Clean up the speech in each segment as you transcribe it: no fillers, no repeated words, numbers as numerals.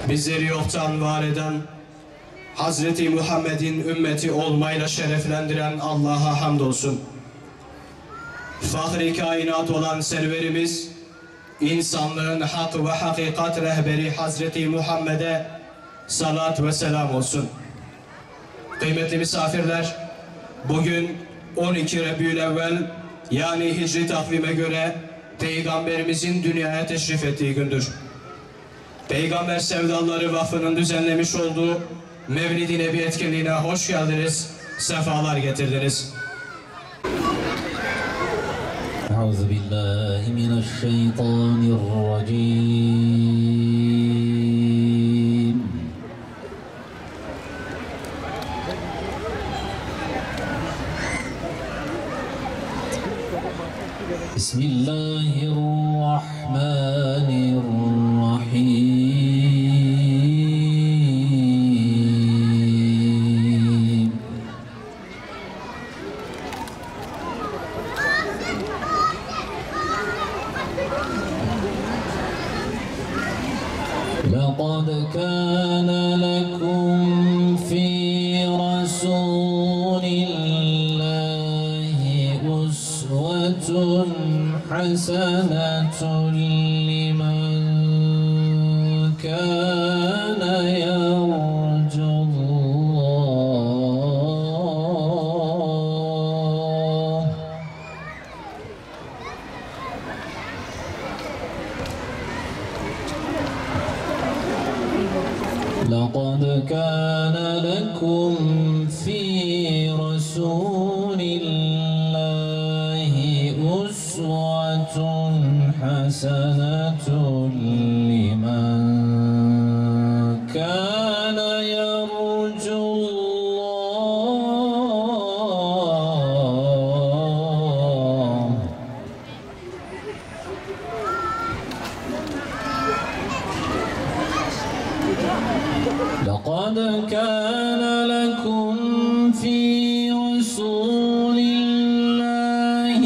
bizleri yoktan var eden, Hazreti Muhammed'in ümmeti olmayla şereflendiren Allah'a hamdolsun. Fahri kainat olan serverimiz, insanlığın hak ve hakikat rehberi Hazreti Muhammed'e salat ve selam olsun. Kıymetli misafirler, bugün 12 Rebiyülevvel yani Hicri takvime göre Peygamberimizin dünyaya teşrif ettiği gündür. Peygamber Sevdaları Vakfı'nın düzenlemiş olduğu Mevlid-i Nebi etkinliğine hoş geldiniz, sefalar getirdiniz. Euzubillahimineşşeytanirracim. Bismillahirrahmanirrahim. لقد كان لكم في رسول الله أسوة حسنة لمن كان يرجو الله. لقد كان لكم في رسول الله أسوة حسنة لمن كان يرجو الله. لقد كان لكم في رسول الله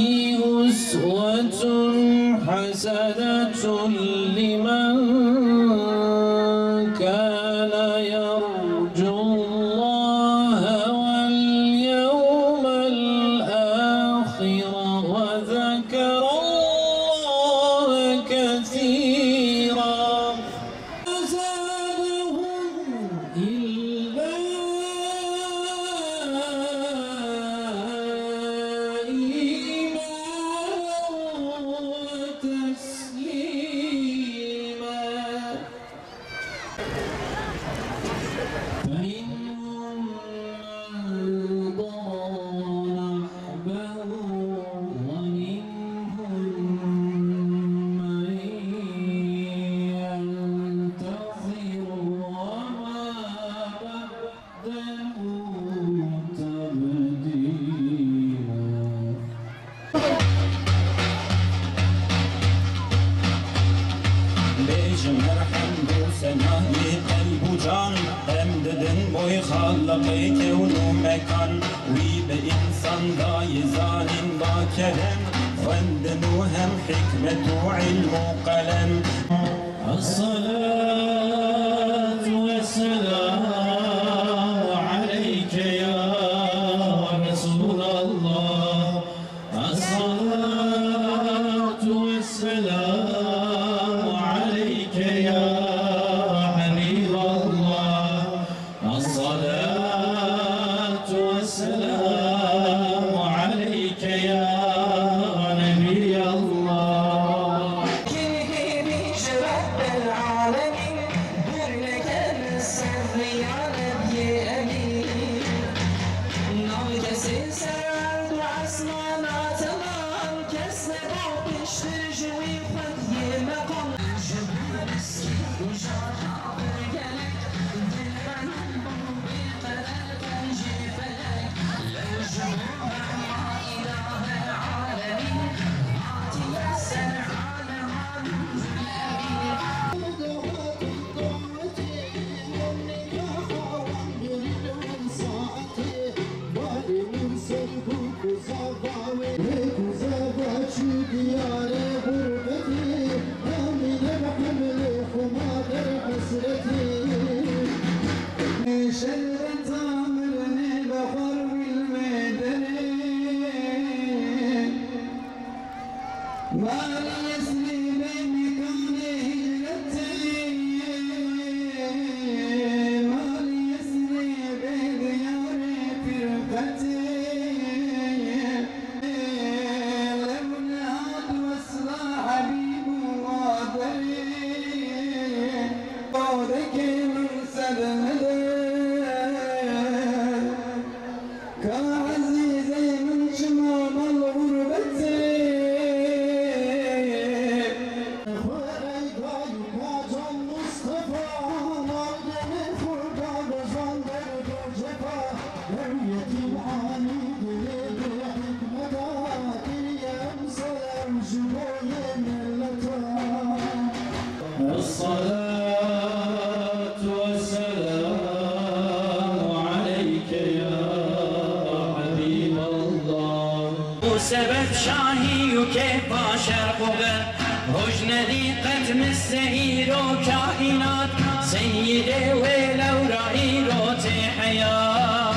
أسوة حسنة لمن كان يرجو الله واليوم الآخر وذكر الله كثيرا. إلا إيمانا وتسليما. فمنهم من ضرب نحبه ومنهم من ينتظر وما بدلوا تبديلا. Bejim her hamdu senahi kalbu can hem dedin boy khallaqi kevnu mekan vi be insan da zalim ba kerem khwandenu hem hikmetu ilmu qalam. الصلاة والسلام عليك يا رسول الله. الصلاة والسلام عليك يا حبيب الله. الصلاة والسلام عليك يا نبي الله. رب العالمين kimin sevmeler Ka azizeymin çımamal gurbeti Khurey gayba can Mustafa Nardeni furdan zandır cefa Hürriyetin ani dili hikmeta Diriyem selam juboye milleta الصلاة والسلام عليك يا حبيب الله وسبب شاهي وكيف باشر قبر هجندي قدم السهير وكائنات سيدي ولو رأي روتي حياة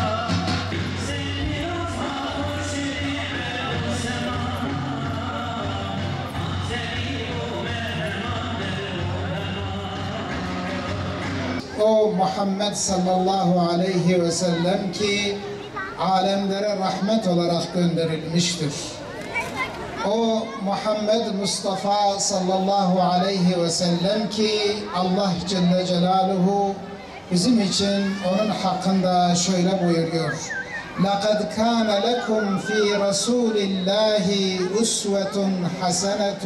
O Muhammed sallallahu aleyhi ve sellem ki alemlere rahmet olarak gönderilmiştir. O Muhammed Mustafa sallallahu aleyhi ve sellem ki Allah Celle Celaluhu bizim için onun hakkında şöyle buyuruyor. لَقَدْ كَانَ لَكُمْ فِي رَسُولِ اللّٰهِ أُسْوَةٌ حَسَنَةٌ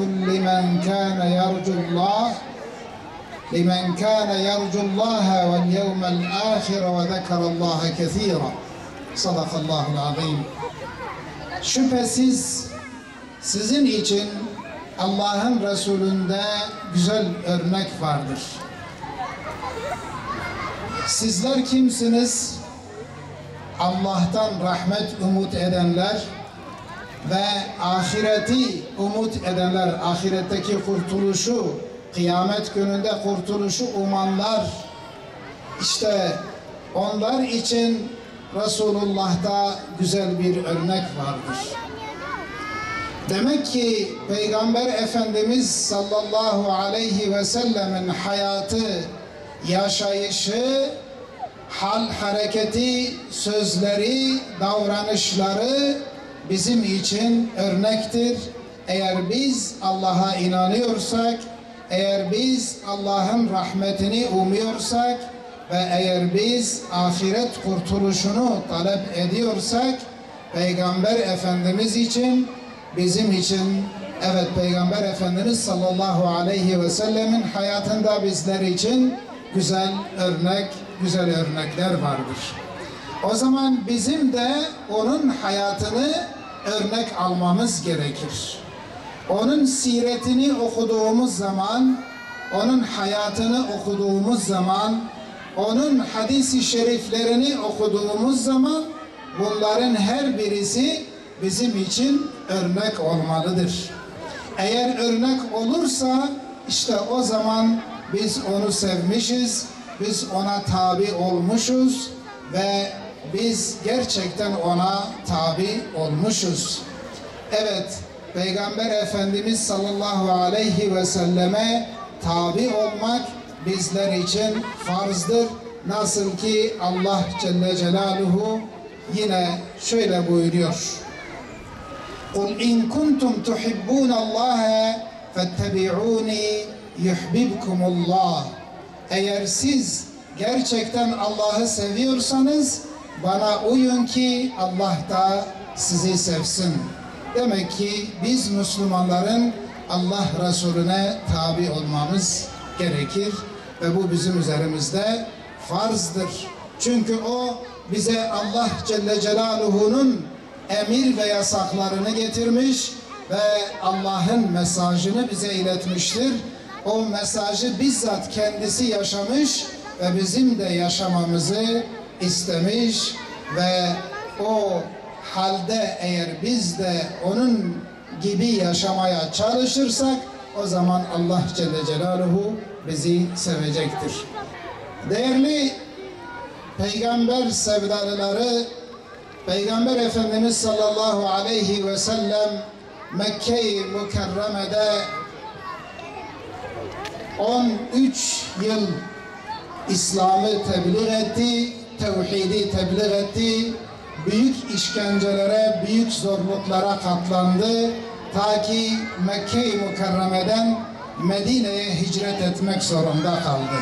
لمن كان يرجو الله واليوم الآخر وذكر الله كثيرا صدق الله العظيم. Şüphesiz sizin için Allah'ın Resulü'nde güzel örnek vardır. Sizler kimsiniz? Allah'tan rahmet umut edenler ve ahireti umut edenler, ahiretteki kurtuluşu, kıyamet gününde kurtuluşu umanlar, işte onlar için Resulullah'ta güzel bir örnek vardır. Demek ki Peygamber Efendimiz sallallahu aleyhi ve sellemin hayatı, yaşayışı, hal, hareketi, sözleri, davranışları bizim için örnektir. Eğer biz Allah'a inanıyorsak, eğer biz Allah'ın rahmetini umuyorsak ve eğer biz ahiret kurtuluşunu talep ediyorsak, Peygamber Efendimiz için, bizim için, evet Peygamber Efendimiz sallallahu aleyhi ve sellemin hayatında bizler için güzel örnekler vardır. O zaman bizim de onun hayatını örnek almamız gerekir. Onun siretini okuduğumuz zaman, onun hayatını okuduğumuz zaman, onun hadis-i şeriflerini okuduğumuz zaman bunların her birisi bizim için örnek olmalıdır. Eğer örnek olursa işte o zaman biz onu sevmişiz, biz ona tabi olmuşuz ve biz gerçekten ona tabi olmuşuz. Evet, Peygamber Efendimiz sallallahu aleyhi ve selleme tabi olmak bizler için farzdır. Nasıl ki Allah Celle Celaluhu yine şöyle buyuruyor. قُلْ اِنْ كُنْتُمْ تُحِبُّونَ اللّٰهَ فَاتَّبِعُونِي يُحْبِبْكُمُ اللّٰهِ. Eğer siz gerçekten Allah'ı seviyorsanız bana uyun ki Allah da sizi sevsin. Demek ki biz Müslümanların Allah Resulüne tabi olmamız gerekir ve bu bizim üzerimizde farzdır. Çünkü o bize Allah Celle Celaluhu'nun emir ve yasaklarını getirmiş ve Allah'ın mesajını bize iletmiştir. O mesajı bizzat kendisi yaşamış ve bizim de yaşamamızı istemiş ve o halde eğer biz de onun gibi yaşamaya çalışırsak o zaman Allah Celle Celaluhu bizi sevecektir. Değerli Peygamber sevdalıları, Peygamber Efendimiz sallallahu aleyhi ve sellem Mekke-i Mükerreme'de 13 yıl İslam'ı tebliğ etti, tevhidi tebliğ etti, büyük işkencelere, büyük zorluklara katlandı, ta ki Mekke-i Mükerreme'den Medine'ye hicret etmek zorunda kaldı.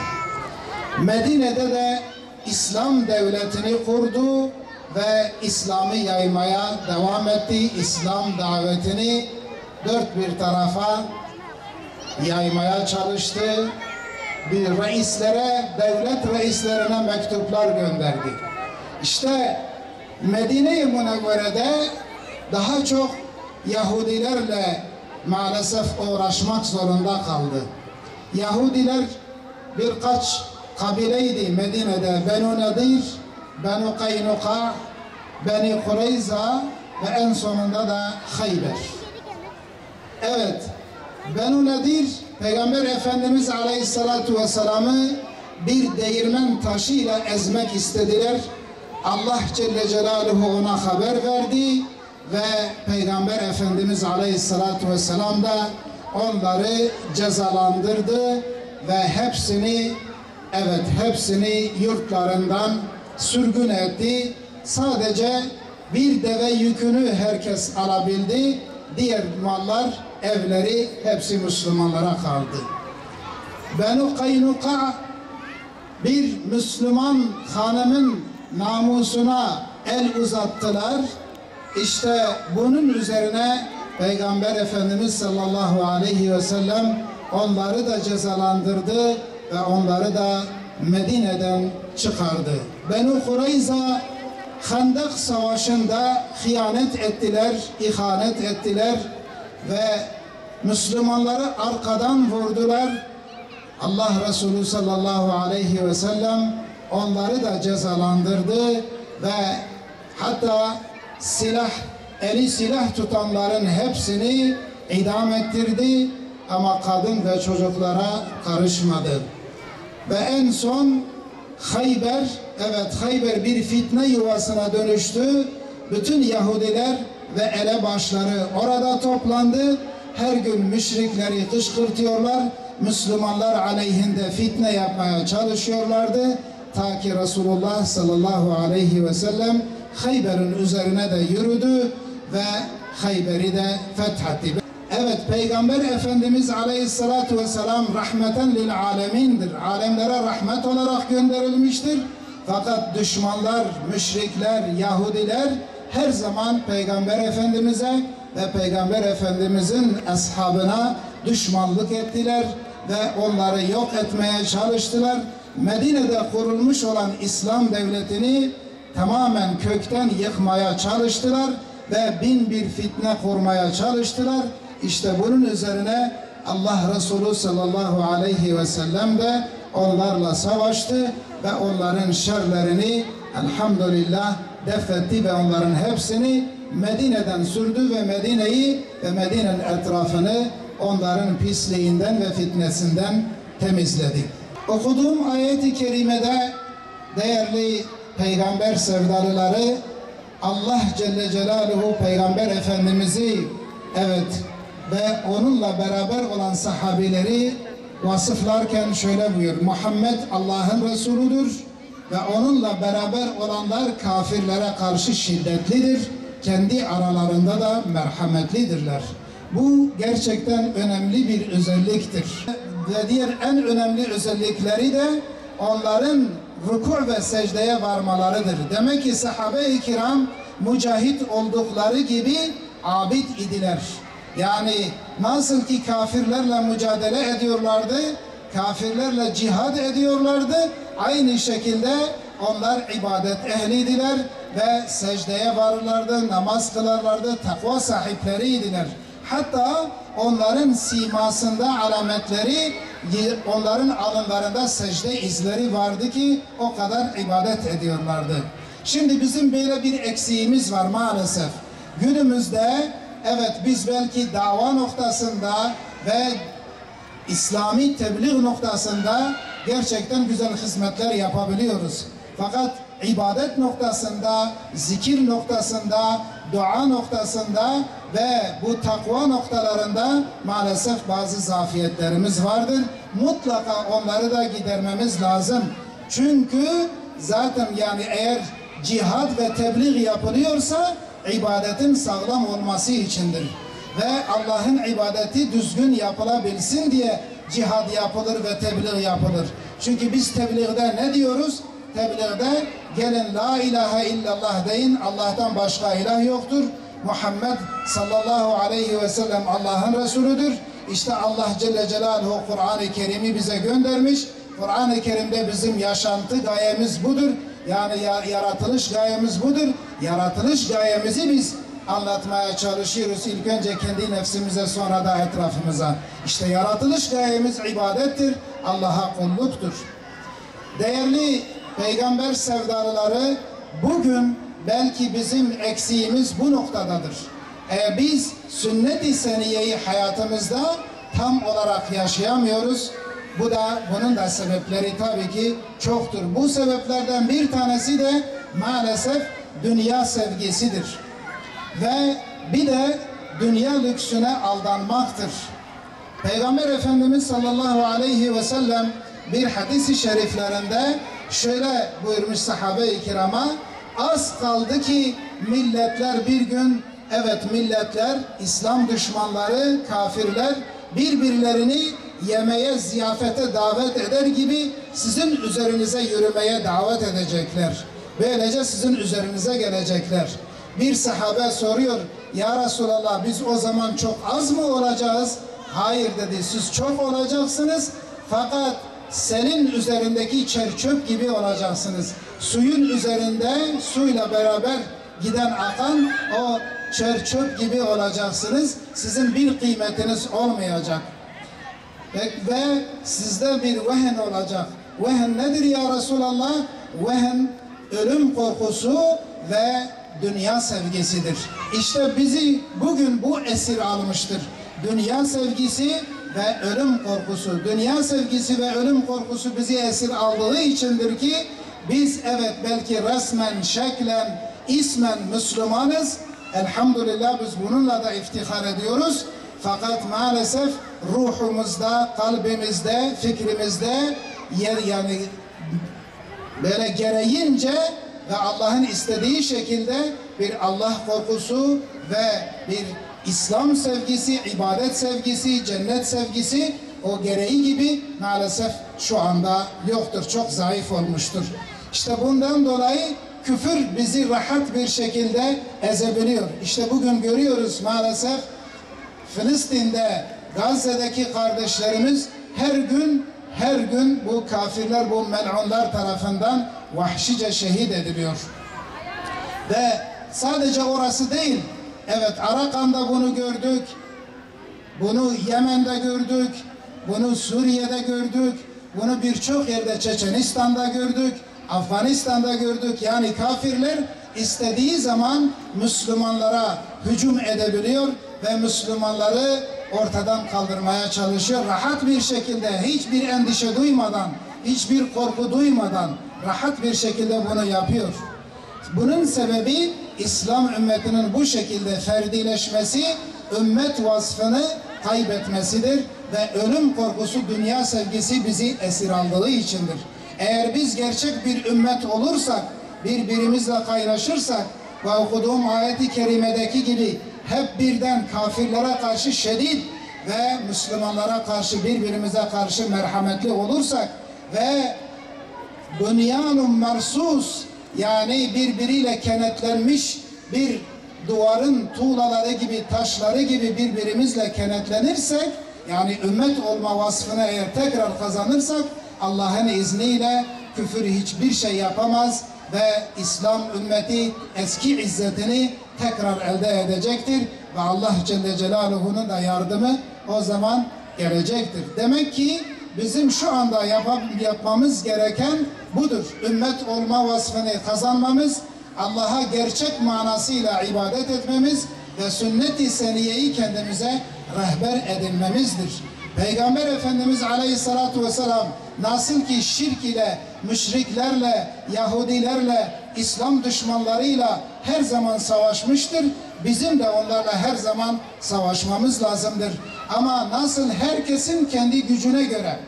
Medine'de de İslam devletini kurdu ve İslam'ı yaymaya devam etti. İslam davetini dört bir tarafa yaymaya çalıştı. Bir reislere, devlet reislerine mektuplar gönderdi. İşte Medine-i Münevvere'de daha çok Yahudilerle maalesef uğraşmak zorunda kaldı. Yahudiler birkaç kabileydi Medine'de. Benu Nadir, Benu Kaynuka, Beni Kureyza ve en sonunda da Hayber. Evet, Benu Nadir, Peygamber Efendimiz Aleyhisselatü Vesselam'ı bir değirmen taşıyla ezmek istediler. Allah Celle Celaluhu ona haber verdi ve Peygamber Efendimiz Aleyhisselatü Vesselam da onları cezalandırdı ve hepsini yurtlarından sürgün etti. Sadece bir deve yükünü herkes alabildi. Diğer mallar, evleri hepsi Müslümanlara kaldı. Benu Kaynuka bir Müslüman hanımın namusuna el uzattılar. İşte bunun üzerine Peygamber Efendimiz sallallahu aleyhi ve sellem onları da cezalandırdı ve onları da Medine'den çıkardı. Benu Kureyza Handak Savaşı'nda hıyanet ettiler, ihanet ettiler ve Müslümanları arkadan vurdular. Allah Resulü sallallahu aleyhi ve sellem onları da cezalandırdı ve hatta eli silah tutanların hepsini idam ettirdi ama kadın ve çocuklara karışmadı. Ve en son Hayber, Hayber bir fitne yuvasına dönüştü. Bütün Yahudiler ve elebaşları orada toplandı. Her gün müşrikleri kışkırtıyorlar. Müslümanlar aleyhinde fitne yapmaya çalışıyorlardı. Ta ki Resulullah sallallahu aleyhi ve sellem Hayber'in üzerine de yürüdü ve Hayber'i de fethetti. Evet, Peygamber Efendimiz Aleyhisselatü Vesselam rahmeten lil alemindir. Alemlere rahmet olarak gönderilmiştir. Fakat düşmanlar, müşrikler, Yahudiler her zaman Peygamber Efendimiz'e ve Peygamber Efendimiz'in ashabına düşmanlık ettiler ve onları yok etmeye çalıştılar. Medine'de kurulmuş olan İslam devletini tamamen kökten yıkmaya çalıştılar ve bin bir fitne kurmaya çalıştılar. İşte bunun üzerine Allah Resulü sallallahu aleyhi ve sellem de onlarla savaştı ve onların şerlerini elhamdülillah defetti ve onların hepsini Medine'den sürdü ve Medine'yi ve Medine'nin etrafını onların pisliğinden ve fitnesinden temizledi. Okuduğum ayet-i kerimede değerli peygamber sevdalıları Allah Celle Celaluhu Peygamber Efendimiz'i ve onunla beraber olan sahabileri vasıflarken şöyle buyuruyor. Muhammed Allah'ın Resuludur ve onunla beraber olanlar kafirlere karşı şiddetlidir. Kendi aralarında da merhametlidirler. Bu gerçekten önemli bir özelliktir. Ve diğer en önemli özellikleri de onların ruku ve secdeye varmalarıdır. Demek ki sahabe-i kiram mücahit oldukları gibi abid idiler. Yani nasıl ki kafirlerle mücadele ediyorlardı, kafirlerle cihad ediyorlardı, aynı şekilde onlar ibadet ehliydiler ve secdeye varırlardı, namaz kılarlardı, takva sahipleriydiler. Hatta onların simasında alametleri, onların alınlarında secde izleri vardı ki o kadar ibadet ediyorlardı. Şimdi bizim böyle bir eksiğimiz var maalesef. Günümüzde biz belki dava noktasında ve İslami tebliğ noktasında gerçekten güzel hizmetler yapabiliyoruz. Fakat ibadet noktasında, zikir noktasında, dua noktasında ve bu takva noktalarında maalesef bazı zafiyetlerimiz vardır. Mutlaka onları da gidermemiz lazım. Çünkü zaten yani eğer cihad ve tebliğ yapılıyorsa ibadetin sağlam olması içindir. Ve Allah'ın ibadeti düzgün yapılabilsin diye cihad yapılır ve tebliğ yapılır. Çünkü biz tebliğde ne diyoruz? Tebliğde gelin la ilahe illallah deyin, Allah'tan başka ilah yoktur. Muhammed sallallahu aleyhi ve sellem Allah'ın Resulüdür. İşte Allah Celle Celaluhu Kur'an-ı Kerim'i bize göndermiş. Kur'an-ı Kerim'de bizim yaşantı gayemiz budur. Yani yaratılış gayemiz budur. Yaratılış gayemizi biz anlatmaya çalışıyoruz. İlk önce kendi nefsimize, sonra da etrafımıza. İşte yaratılış gayemiz ibadettir. Allah'a kulluktur. Değerli peygamber sevdalıları, bugün belki bizim eksiğimiz bu noktadadır. Biz sünnet-i seniyeyi hayatımızda tam olarak yaşayamıyoruz. Bunun da sebepleri tabii ki çoktur. Bu sebeplerden bir tanesi de maalesef dünya sevgisidir. Ve bir de dünya lüksüne aldanmaktır. Peygamber Efendimiz sallallahu aleyhi ve sellem bir hadis-i şeriflerinde şöyle buyurmuş sahabe-i kirama: az kaldı ki milletler bir gün, evet milletler, İslam düşmanları, kafirler birbirlerini yemeğe, ziyafete davet eder gibi sizin üzerinize yürümeye davet edecekler. Böylece sizin üzerinize gelecekler. Bir sahabe soruyor, ya Resulallah biz o zaman çok az mı olacağız? Hayır dedi, siz çok olacaksınız fakat selin üzerindeki çerçöp gibi olacaksınız. Suyun üzerinde suyla beraber giden akan o çerçöp gibi olacaksınız. Sizin bir kıymetiniz olmayacak. Ve sizde bir vehen olacak. Vehen nedir ya Resulallah? Vehen ölüm korkusu ve dünya sevgisidir. İşte bizi bugün bu esir almıştır. Dünya sevgisi ve ölüm korkusu. Dünya sevgisi ve ölüm korkusu bizi esir aldığı içindir ki biz evet belki resmen, şeklen, ismen Müslümanız. Elhamdülillah biz bununla da iftihar ediyoruz. Fakat maalesef ruhumuzda, kalbimizde, fikrimizde yani böyle gereğince ve Allah'ın istediği şekilde bir Allah korkusu ve bir İslam sevgisi, ibadet sevgisi, cennet sevgisi o gereği gibi maalesef şu anda yoktur. Çok zayıf olmuştur. İşte bundan dolayı küfür bizi rahat bir şekilde ezebiliyor. İşte bugün görüyoruz maalesef Filistin'de, Gazze'deki kardeşlerimiz her gün bu kafirler, bu mel'unlar tarafından vahşice şehit ediliyor. Ve sadece orası değil, evet Arakan'da bunu gördük, bunu Yemen'de gördük, bunu Suriye'de gördük, bunu birçok yerde Çeçenistan'da gördük, Afganistan'da gördük. Yani kafirler istediği zaman Müslümanlara hücum edebiliyor ve Müslümanları ortadan kaldırmaya çalışıyor. Rahat bir şekilde, hiçbir endişe duymadan, hiçbir korku duymadan rahat bir şekilde bunu yapıyor. Bunun sebebi İslam ümmetinin bu şekilde ferdileşmesi, ümmet vasfını kaybetmesidir ve ölüm korkusu, dünya sevgisi bizi esir aldığı içindir. Eğer biz gerçek bir ümmet olursak, birbirimizle kaynaşırsak ve okuduğum ayet-i kerimedeki gibi hep birden kafirlere karşı şiddet ve Müslümanlara karşı, birbirimize karşı merhametli olursak ve dünyanın marsus, yani birbiriyle kenetlenmiş bir duvarın tuğlaları gibi, taşları gibi birbirimizle kenetlenirsek, yani ümmet olma vasfını eğer tekrar kazanırsak, Allah'ın izniyle küfür hiçbir şey yapamaz ve İslam ümmeti eski izzetini tekrar elde edecektir ve Allah Celle Celaluhu'nun da yardımı o zaman gelecektir. Demek ki bizim şu anda yapmamız gereken budur. Ümmet olma vasfını kazanmamız, Allah'a gerçek manasıyla ibadet etmemiz ve sünnet-i seniyeyi kendimize rehber edinmemizdir. Peygamber Efendimiz Aleyhisselatü Vesselam nasıl ki şirk ile, müşriklerle, Yahudilerle, İslam düşmanlarıyla her zaman savaşmıştır, bizim de onlarla her zaman savaşmamız lazımdır. Ama nasıl herkesin kendi gücüne göre,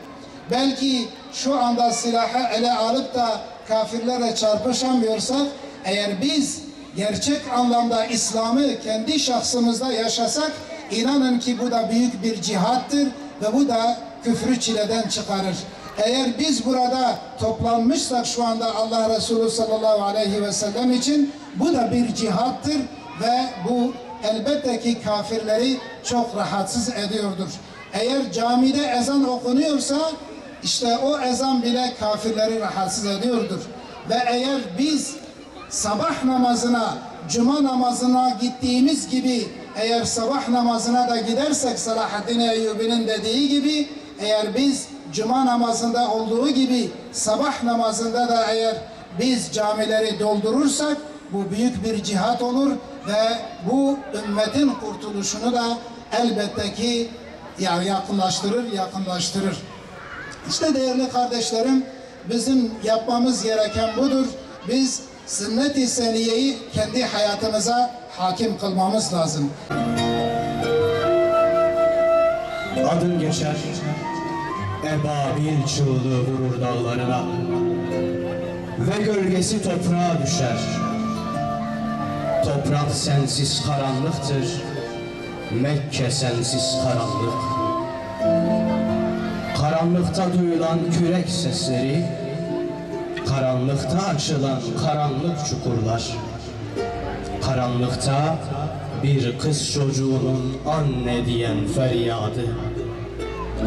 belki şu anda silahı ele alıp da kafirlerle çarpışamıyorsak, eğer biz gerçek anlamda İslam'ı kendi şahsımızda yaşasak, inanın ki bu da büyük bir cihattır ve bu da küfrü çileden çıkarır. Eğer biz burada toplanmışsak şu anda Allah Resulü sallallahu aleyhi ve sellem için bu da bir cihattır ve bu elbette ki kafirleri çok rahatsız ediyordur. Eğer camide ezan okunuyorsa işte o ezan bile kafirleri rahatsız ediyordur. Ve eğer biz sabah namazına, cuma namazına gittiğimiz gibi eğer sabah namazına da gidersek Selahaddin Eyyubi'nin dediği gibi eğer biz cuma namazında olduğu gibi sabah namazında da eğer biz camileri doldurursak bu büyük bir cihat olur ve bu ümmetin kurtuluşunu da elbette ki yakınlaştırır. İşte değerli kardeşlerim, bizim yapmamız gereken budur. Biz sünnet-i seniyeyi kendi hayatımıza hakim kılmamız lazım. Adın geçer, ebabil çığlığı vurur dağlarına ve gölgesi toprağa düşer. Toprak sensiz karanlıktır, Mekke sensiz karanlık. Karanlıkta duyulan kürek sesleri, karanlıkta açılan karanlık çukurlar. Karanlıkta bir kız çocuğunun anne diyen feryadı.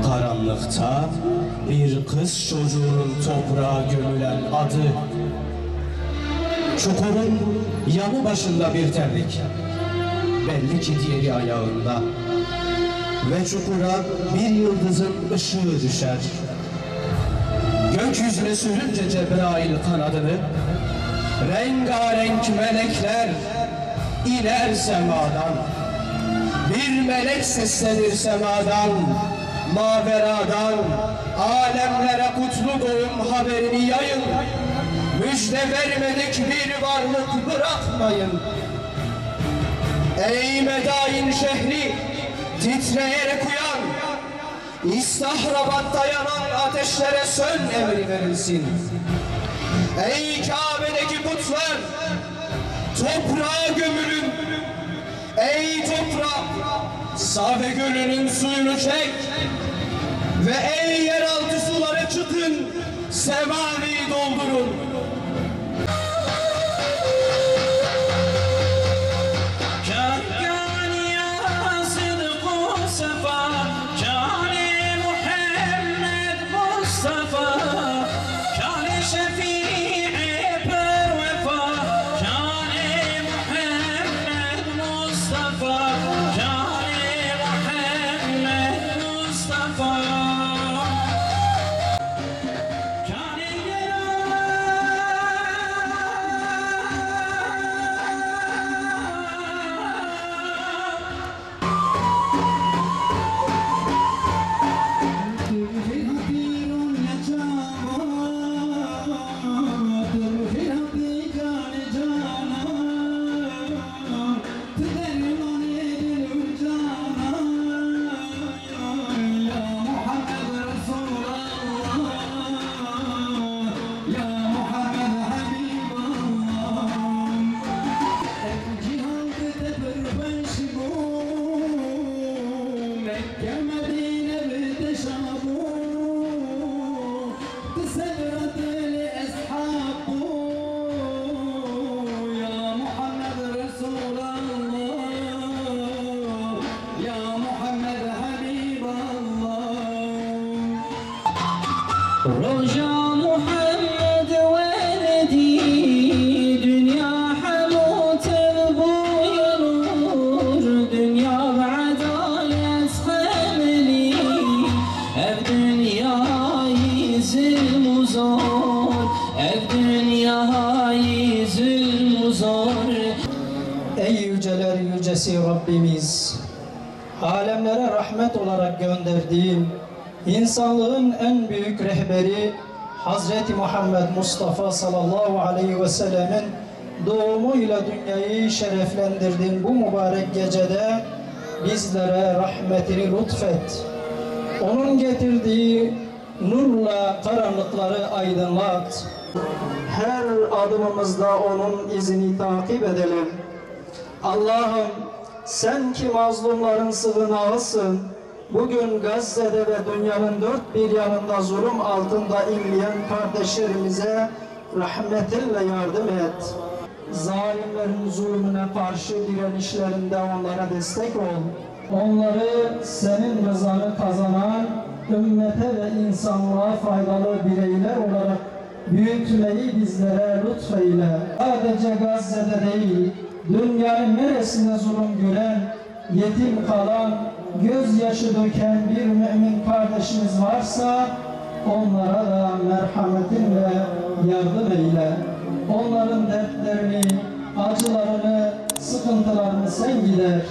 Karanlıkta bir kız çocuğunun toprağa gömülen adı. Çukurun yanı başında bir terlik, belli ki diğeri ayağında. Ve çukura bir yıldızın ışığı düşer. Gökyüzüne sürünce Cebrail kanadını, rengarenk melekler iner semadan. Bir melek seslenir semadan, maveradan, alemlere kutlu doğum haberini yayın. Müjde vermedik bir varlık bırakmayın. Ey Medain şehri, titreyerek uyan, İstahrabat'ta yanan ateşlere sön emri verilsin. Ey Kabe'deki putlar, toprağa gömülün. Ey toprak, Save Gölü'nün suyunu çek. Ve ey yeraltı suları çıkın, semavi doldurun. Roja Muhammed veledi, dünya hamutel buyurur, dünya adalet hameli, ev dünyayı zulmü zor, ev dünyayı zulmü zor. Ey yüceler yücesi Rabbimiz, alemlere rahmet olarak gönderdiğin İnsanlığın en büyük rehberi Hazreti Muhammed Mustafa sallallahu aleyhi ve sellemin doğumuyla dünyayı şereflendirdin bu mübarek gecede bizlere rahmetini lütfet. Onun getirdiği nurla karanlıkları aydınlat. Her adımımızda onun izini takip edelim. Allah'ım sen ki mazlumların sığınağısın, Bugün Gazze'de ve dünyanın dört bir yanında zulüm altında inleyen kardeşlerimize rahmetinle yardım et. Zalimlerin zulmüne karşı direnişlerinde onlara destek ol. Onları senin rızanı kazanan, ümmete ve insanlığa faydalı bireyler olarak büyütmeyi bizlere lütfeyle. Sadece Gazze'de değil, dünyanın neresinde zulüm gören, yetim kalan, gözyaşı döken bir mümin kardeşimiz varsa onlara da merhametinle yardım eyle. Onların dertlerini, acılarını, sıkıntılarını sen gider.